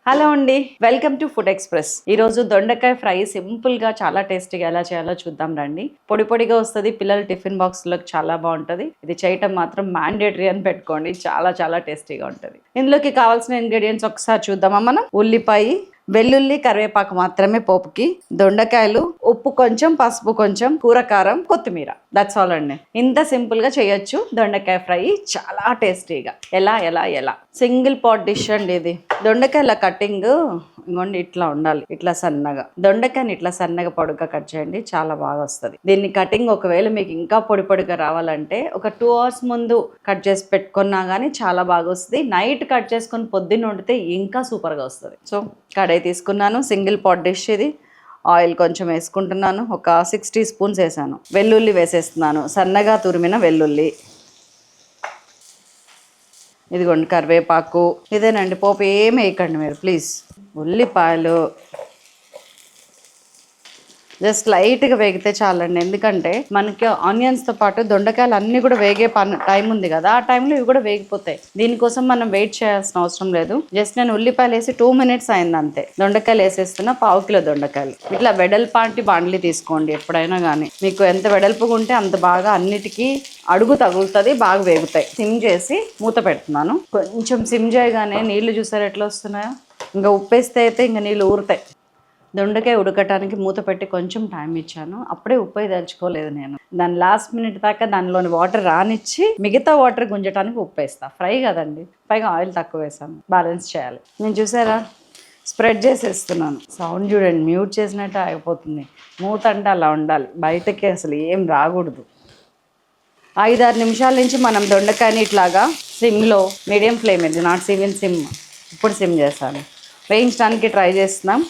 Hello అండి, welcome to food express. ఈరోజు దొండకాయ ఫ్రై సింపుల్గా చాలా టేస్టీగా ఎలా చేయాలో చూద్దాం రండి. పొడి పొడిగా వస్తుంది, పిల్లల టిఫిన్ బాక్స్లోకి చాలా బాగుంటుంది. ఇది చేయటం మాత్రం మ్యాండేటరీ అని పెట్టుకోండి, చాలా చాలా టేస్టీగా ఉంటుంది. ఇందులోకి కావాల్సిన ఇంగ్రీడియంట్స్ ఒకసారి చూద్దామా మనం. ఉల్లిపాయ, వెల్లుల్లి, కరివేపాకు మాత్రమే పోపుకి, దొండకాయలు, ఉప్పు కొంచెం, పసుపు కొంచెం, కూర కారం, కొత్తిమీర. దట్స్ ఆల్ అండి. ఇంత సింపుల్ గా చేయొచ్చు దొండకాయ ఫ్రై, చాలా టేస్టీగా. ఎలా సింగిల్ పాట్ డిష్ అండి ఇది. దొండకాయల కటింగ్ ఇంకోండి ఇట్లా ఉండాలి, ఇట్లా సన్నగా. దొండకాయని ఇట్లా సన్నగా పొడిగా కట్ చేయండి, చాలా బాగా వస్తుంది. దీన్ని కటింగ్ ఒకవేళ మీకు ఇంకా పొడి పొడిగా రావాలంటే ఒక 2 hours ముందు కట్ చేసి పెట్టుకున్నా కానీ చాలా బాగా వస్తుంది. నైట్ కట్ చేసుకొని పొద్దున్న వండితే ఇంకా సూపర్గా వస్తుంది. సో కడాయి తీసుకున్నాను, సింగిల్ పాట్ డిష్ ఇది. ఆయిల్ కొంచెం వేసుకుంటున్నాను, ఒక 6 teaspoons వేసాను. వెల్లుల్లి వేసేస్తున్నాను, సన్నగా తురిమిన వెల్లుల్లి. ఇదిగోండి కరివేపాకు. ఇదేనండి పోపు, ఏమి వేయకండి మీరు ప్లీజ్. ఉల్లిపాయలు జస్ట్ లైట్గా వేగితే చాలండి, ఎందుకంటే మనకి ఆనియన్స్తో పాటు దొండకాయలు అన్నీ కూడా వేగే టైం ఉంది కదా, ఆ టైంలో ఇవి కూడా వేగిపోతాయి. దీనికోసం మనం వెయిట్ చేయాల్సిన అవసరం లేదు. జస్ట్ నేను ఉల్లిపాయలు వేసి 2 minutes అయింది అంతే. దొండకాయలు వేసేస్తున్నా, 1/2 kilo దొండకాయలు. ఇట్లా వెడల్పాంటి బాండ్లీ తీసుకోండి ఎప్పుడైనా కానీ. మీకు ఎంత వెడల్పుగా ఉంటే అంత బాగా అన్నిటికీ అడుగు తగులుతుంది, బాగా వేగుతాయి. సిమ్ చేసి మూత పెడుతున్నాను. కొంచెం సిమ్ చేయగానే నీళ్లు చూసారు ఎట్లా వస్తున్నాయో. ఇంకా ఉప్పేస్తే అయితే ఇంకా నీళ్ళు ఊరుతాయి. దొండకాయ ఉడకటానికి మూత పెట్టి కొంచెం టైం ఇచ్చాను, అప్పుడే ఉప్పు దలుచుకోలేదు నేను. దాని లాస్ట్ మినిట్ దాకా దానిలోని వాటర్ రానిచ్చి మిగతా వాటర్ గుంజటానికి ఉప్పు వేస్తా. ఫ్రై కదండి, పైగా ఆయిల్ తక్కువ వేసాను, బ్యాలెన్స్ చేయాలి. నేను చూసారా స్ప్రెడ్ చేసేస్తున్నాను. సౌండ్ చూడండి, మ్యూట్ చేసినట్టు అయిపోతుంది. మూత అంటే అలా ఉండాలి, బయటకి అసలు ఏం రాకూడదు. 5-6 నిమిషాల నుంచి మనం దొండకాయని ఇట్లాగా సిమ్లో, మీడియం ఫ్లేమ్, ఇది నాట్ సిమ్, ఇప్పుడు సిమ్ చేస్తాను, వేయించడానికి ట్రై చేస్తున్నాం.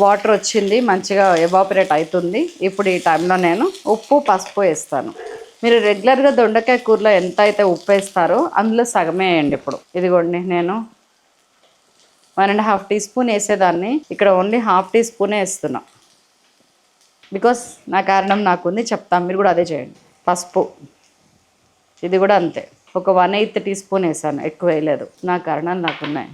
వాటర్ వచ్చింది, మంచిగా ఎవాపరేట్ అవుతుంది. ఇప్పుడు ఈ టైంలో నేను ఉప్పు, పసుపు వేస్తాను. మీరు రెగ్యులర్గా దొండకాయ కూరలో ఎంత అయితే ఉప్పు వేస్తారో అందులో సగమే వేయండి. ఇప్పుడు ఇదిగోండి, నేను 1.5 teaspoon వేసేదాన్ని, ఇక్కడ ఓన్లీ 1/2 teaspoon వేస్తున్నా. బికాస్ నా కారణం నాకుంది, చెప్తాను, మీరు కూడా అదే చేయండి. పసుపు ఇది కూడా అంతే, ఒక 1/8 teaspoon వేసాను, ఎక్కువ వేయలేదు, నా కారణాలు నాకున్నాయి.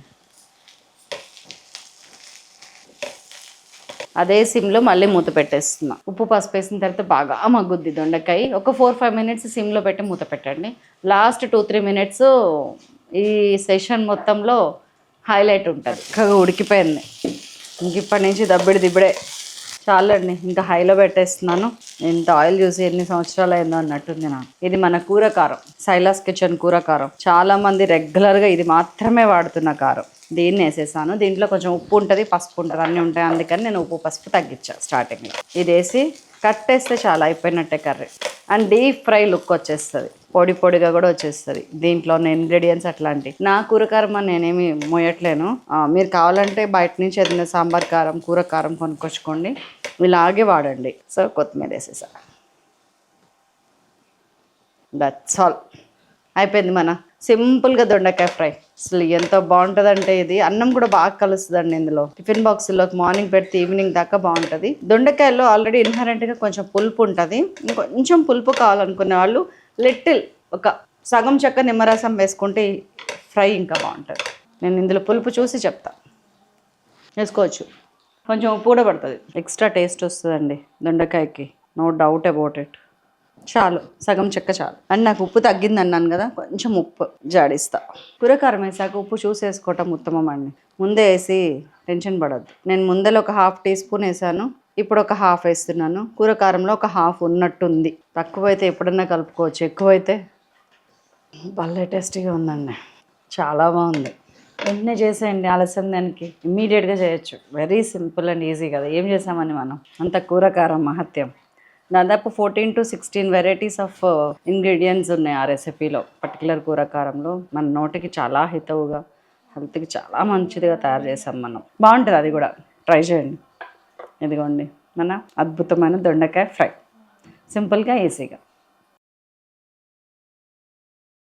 అదే సిమ్లో మళ్ళీ మూత పెట్టేస్తున్నా. ఉప్పు పసుపు వేసిన తర్వాత బాగా మగ్గుద్ది దొండకాయ. ఒక 4-5 minutes సిమ్లో పెట్టి మూత పెట్టండి. లాస్ట్ 2-3 minutes ఈ సెషన్ మొత్తంలో హైలైట్ ఉంటుంది. చక్కగా ఉడికిపోయింది. ఇంక ఇప్పటి నుంచి దిబ్బడే చాలండి. ఇంకా హైలో పెట్టేస్తున్నాను. ఇంత ఆయిల్ చూసి ఎన్ని సంవత్సరాలు అయిందో అన్నట్టుంది నాకు. ఇది మన కూర కారం, సైలాస్ కిచెన్ కూర కారం. చాలామంది రెగ్యులర్గా ఇది మాత్రమే వాడుతున్న కారం. దీన్ని వేసేసాను. దీంట్లో కొంచెం ఉప్పు ఉంటుంది, పసుపు ఉంటుంది, అన్నీ ఉంటాయి. అందుకని నేను ఉప్పు పసుపు తగ్గించాను స్టార్టింగ్లో. ఇది వేసి కట్టేస్తే చాలా అయిపోయినట్టే curry. And deep fry look వచ్చేస్తుంది, పొడి పొడిగా కూడా వచ్చేస్తుంది. దీంట్లో ఇంగ్రీడియంట్స్ అట్లాంటివి. నా కూర కారం అని నేనేమి మోయట్లేను. మీరు కావాలంటే బయట నుంచి ఏదైనా సాంబార్ కారం, కూర కారం కొనుక్కొచ్చుకోండి, ఇలాగే వాడండి. సో కొత్తిమీర వేసేసా. దట్స్ ఆల్, అయిపోయింది మన సింపుల్గా దొండకాయ ఫ్రై. అసలు ఎంతో బాగుంటుందంటే ఇది అన్నం కూడా బాగా కలుస్తుందండి. ఇందులో టిఫిన్ బాక్స్లోకి మార్నింగ్ పెడితే ఈవినింగ్ దాకా బాగుంటుంది. దొండకాయలో ఆల్రెడీ ఇన్హరెంట్గా కొంచెం పులుపు ఉంటుంది. ఇంకొంచెం పులుపు కావాలనుకునే వాళ్ళు లిటిల్ ఒక సగం చెక్క నిమ్మరసం వేసుకుంటే ఫ్రై ఇంకా బాగుంటుంది. నేను ఇందులో పులుపు చూసి చెప్తా, వేసుకోవచ్చు. కొంచెం ఉప్పు కూడా పడుతుంది, ఎక్స్ట్రా టేస్ట్ వస్తుందండి దొండకాయకి, నో డౌట్ అబౌట్ ఇట్. చాలు, సగం చెక్క చాలు. అండ్ నాకు ఉప్పు తగ్గింది అన్నాను కదా, కొంచెం ఉప్పు జాడిస్తా. కూరకారం వేసాక ఉప్పు చూసి వేసుకోవటం ఉత్తమం అండి, ముందే వేసి టెన్షన్ పడద్దు. నేను ముందర ఒక 1/2 teaspoon వేసాను, ఇప్పుడు ఒక 1/2 వేస్తున్నాను. కూరకారంలో ఒక 1/2 ఉన్నట్టుంది. తక్కువైతే ఎప్పుడన్నా కలుపుకోవచ్చు, ఎక్కువైతే భలే టేస్టీగా ఉందండి, చాలా బాగుంది. వెంటనే చేసేయండి, ఆలస్యం దానికి, ఇమ్మీడియట్గా చేయొచ్చు. వెరీ సింపుల్ అండ్ ఈజీ కదా, ఏం చేసామని మనం. అంత కూరకారం మహత్యం. దాదాపు 14 to 16 వెరైటీస్ ఆఫ్ ఇంగ్రీడియంట్స్ ఉన్నాయి ఆ రెసిపీలో. పర్టికులర్ కూరకారంలో మన నోటికి చాలా హితవుగా, హెల్త్కి చాలా మంచిదిగా తయారు చేసాం మనం. బాగుంటుంది, అది కూడా ట్రై చేయండి. ఇదిగోండి మన అద్భుతమైన దొండకాయ ఫ్రై, సింపుల్గా ఈజీగా.